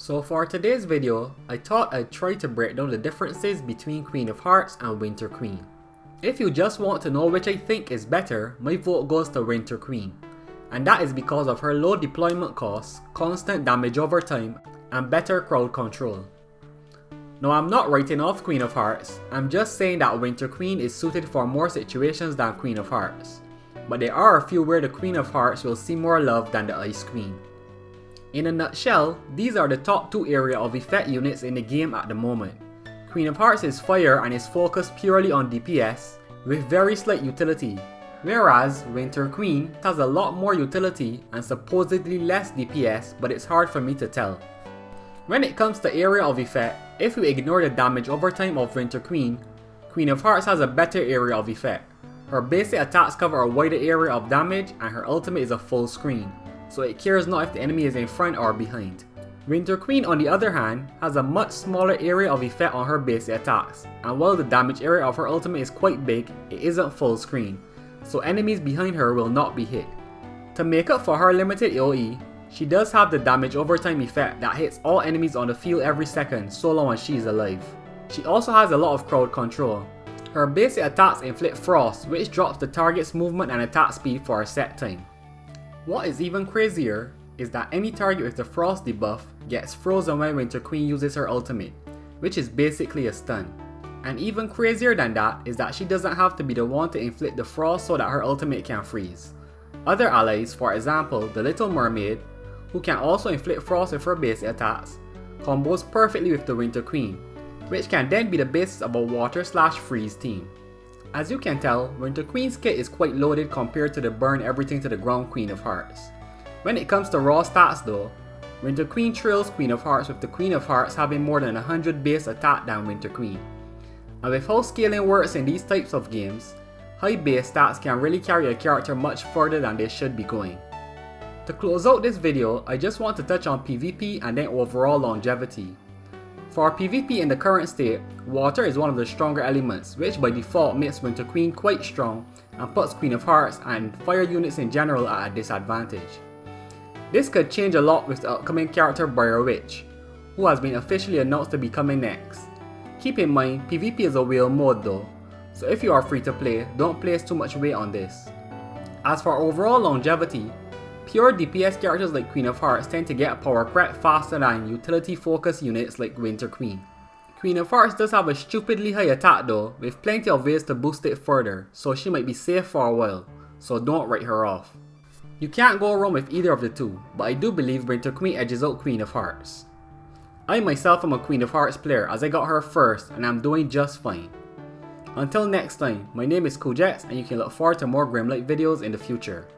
So for today's video, I thought I'd try to break down the differences between Queen of Hearts and Winter Queen. If you just want to know which I think is better, my vote goes to Winter Queen. And that is because of her low deployment costs, constant damage over time, and better crowd control. Now I'm not writing off Queen of Hearts, I'm just saying that Winter Queen is suited for more situations than Queen of Hearts. But there are a few where the Queen of Hearts will see more love than the Ice Queen. In a nutshell, these are the top two area of effect units in the game at the moment. Queen of Hearts is fire and is focused purely on DPS, with very slight utility, whereas Winter Queen has a lot more utility and supposedly less DPS, but it's hard for me to tell. When it comes to area of effect, if we ignore the damage over time of Winter Queen, Queen of Hearts has a better area of effect. Her basic attacks cover a wider area of damage and her ultimate is a full screen, so it cares not if the enemy is in front or behind. Winter Queen on the other hand has a much smaller area of effect on her basic attacks, and while the damage area of her ultimate is quite big, it isn't full screen, so enemies behind her will not be hit. To make up for her limited AOE, she does have the damage over time effect that hits all enemies on the field every second so long as she is alive. She also has a lot of crowd control. Her basic attacks inflict frost, which drops the target's movement and attack speed for a set time. What is even crazier is that any target with the frost debuff gets frozen when Winter Queen uses her ultimate, which is basically a stun. And even crazier than that is that she doesn't have to be the one to inflict the frost so that her ultimate can freeze. Other allies, for example the Little Mermaid, who can also inflict frost with her basic attacks, combos perfectly with the Winter Queen, which can then be the basis of a water/freeze team. As you can tell, Winter Queen's kit is quite loaded compared to the burn everything to the ground Queen of Hearts. When it comes to raw stats though, Winter Queen trails Queen of Hearts, with the Queen of Hearts having more than 100 base attack than Winter Queen. And with how scaling works in these types of games, high base stats can really carry a character much further than they should be going. To close out this video, I just want to touch on PvP and then overall longevity. For PvP in the current state, water is one of the stronger elements, which by default makes Winter Queen quite strong and puts Queen of Hearts and fire units in general at a disadvantage. This could change a lot with the upcoming character Briar Witch, who has been officially announced to be coming next. Keep in mind, PvP is a whale mode though, so if you are free to play, don't place too much weight on this. As for overall longevity, pure DPS characters like Queen of Hearts tend to get power crept faster than utility focused units like Winter Queen. Queen of Hearts does have a stupidly high attack though, with plenty of ways to boost it further, so she might be safe for a while, so don't write her off. You can't go wrong with either of the two, but I do believe Winter Queen edges out Queen of Hearts. I myself am a Queen of Hearts player as I got her first and I'm doing just fine. Until next time, my name is Quickjump and you can look forward to more Grimlight videos in the future.